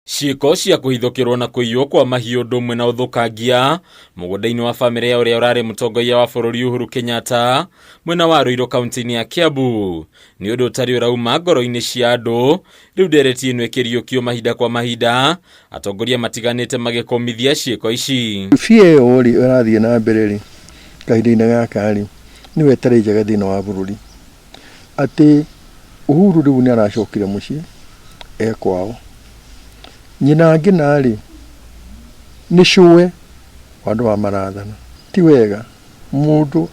Ciĩko cia kũhithũkĩrwo na kũiywo kwa mahiũ ũndũ ũmwe na ũthũkangia mũgũnda-inĩ wa bamĩrĩ ya ũrĩa ũrarĩ mũtongoria wa bũrũri UHURU Kenyatta mwena wa Ruiru kaunti-inĩ ya Kiambu nĩ ũndũ ũtarĩ ũrauma ngoro-inĩ cia andũ. Rĩu ndereti ĩno ĩkĩriũkio mahinda kwa mahinda, atongoria matiganĩte magĩkũmithia ciĩko ici. Biũ ũrĩ ũrathiĩ na mbere rĩ kahinda-inĩ gaka rĩ nĩwe ĩtarĩ njega thĩinĩ wa bũrũri, atĩ UHURU rĩu nĩ aracokire mũciĩ ekwao. Nyina ngina rĩ nĩ cũwe andũ wa marathana, ti wega mũndũ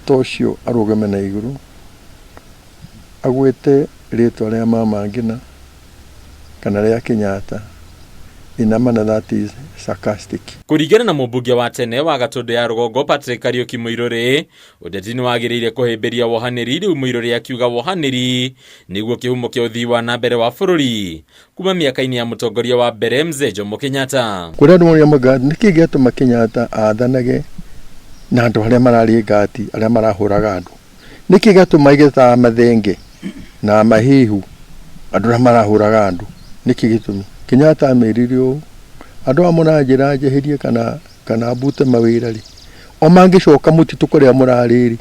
tocio arũgame na igũrũ agwĩte rĩtwa rĩa mama ngina kana rĩa Kenyatta in a manner that is sarcastic. Kũringana na mũmbunge wa tene wa Gatundu ya Rugongo Thirikari MUIRURI, ũteti nĩ wagĩrĩire kũhĩmbĩria wohanĩri. Rĩu MUIRURI akiuga wohanĩri nĩguo kĩhumo kĩa ũthii wa nambere wa bũrũri kuma mĩaka-inĩ ya mũtongoria wa mbere Mzee Jomo Kenyatta. Kũrĩa andũ marĩa magati nĩkĩ gĩatũma Kenyatta athanage na andũ arĩa mararĩ ngati arĩa marahũraga andũ? Nĩkĩ gĩatũma igĩthaa mathenge na mahihu andũ arĩa marahũraga andũ? Nĩkĩ gĩtũmi? Kenyatta amerire ũũ andũ amũranjĩra njeherie kana mbute mawĩra rĩ, o mangĩcoka mũtitũ kũrĩa mũrarĩ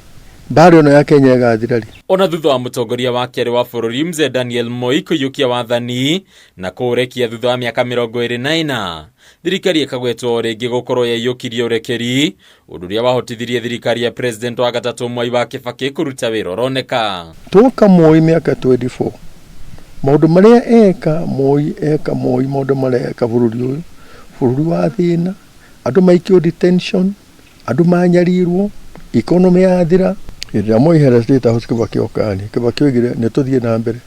mbara ĩno ya Kenya ĩgathira rĩ. Ona thutha wa mũtongoria wa kerĩ wa bũrũri Mzee Daniel Moi kũiyũkia wathani na kũũrekia thutha wa mĩaka 24, thirikari ĩkagwetwo rĩngĩ gũkorwo yaiyũkirie ũrekeri, ũndũ ũrĩa wahotithirie thirikari ya president wa gatatũ Mwai wa Kibaki kũruta wĩra ũroneka. Toka Moi mĩaka 24 maũndũ marĩa eka Moi maũndũ marĩa eka bũrũri wa thĩna, andũ maikio detention, andũ manyarirwo, economy yathira. Hĩndĩ ya Moi hera state house Kibaki okani Kibaki oigire nĩ tũthiĩ na mbere.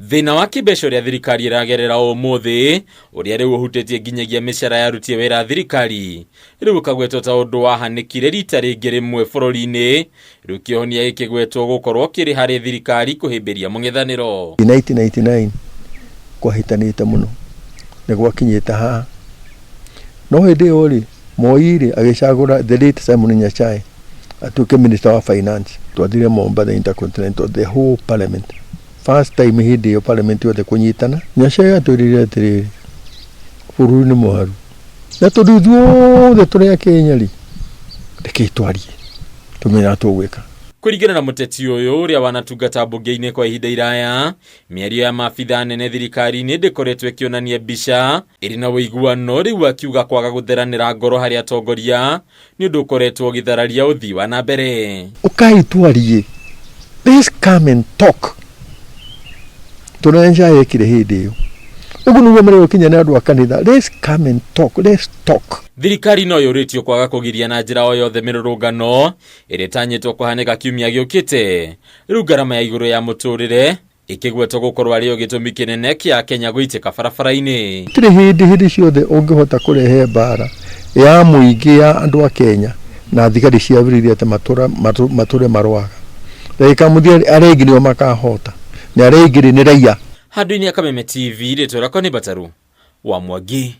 Thĩna wa kĩmbeca ũrĩa thirikari ĩragerera ũmũthĩ, ũrĩa rĩu ũhutĩtie nginyagia mĩcara ya aruti wĩra thirikari, rĩu ũkagwetwo ta ũndũ wahanĩkire rita rĩngĩ rĩmwe bũrũri-inĩ, rĩu kĩhonia gĩkĩgwetwo gũkorwo kĩrĩ harĩ thirikari kũhĩmbĩria mũng'ethanĩro. 1999 kwahitanĩte mũno nĩ gwakinyĩte haha, no hĩndĩ ĩyo rĩ Moi rĩ agĩcagũra the late Simon Nyachai atuĩke minister wa finance. Twathire Mombasa Intercontinental, the whole parliament, first time hĩndĩ ĩyo parliament yothe kũnyitana. Nyachai atwĩrire atĩrĩrĩ bũrũri nĩ mũharu na tondũ ithuothe tũrĩ a Kenya rĩ reke twarie tũmenya tũgwĩka. Kũringana na mũteti ũyũ ũrĩa wanatungata mbunge-inĩ kwa ihinda iraya, mĩario ya maabitha nene thirikari-inĩ ndĩkoretwo ĩkĩonania mbica ĩrĩ na ũiguano, rĩu akiuga kwaga gũtheranĩra ngoro harĩ atongoria nĩ ũndũ ũkoretwo ũgĩthararia ũthii wa nambere. Ũkai twarie, let's come and talk. Tũnanja yekire hĩndĩ ĩyo ũguo nĩguo marĩ gũkinya nĩ andũ a kanitha, let's come and talk, let's talk. Thirikari no yũrĩtio kwaga kũgiria na njĩra o yothe mĩrũrũngano ĩrĩa ĩtanyĩtwo kũhanĩka kiumia gĩũkĩte. Rĩu ngarama ya igũrũ ya mũtũrĩre ĩkĩgwetwo gũkorwo arĩ gĩtũmi kĩnene kĩa Kenya gũitĩka barabara-inĩ. Gũtirĩ hĩndĩ ciothe ũngĩhota kũrehe mbara ya mũingĩ ya andũ a Kenya na thigari ciambĩrĩirie atĩ matũre marwaga. Rĩka mũthia arĩa nĩo makahota na arĩa nĩ raia. Handũ-inĩ ya Kameme TV rĩtwa rĩakwa nĩ Bataru wa Mwangi.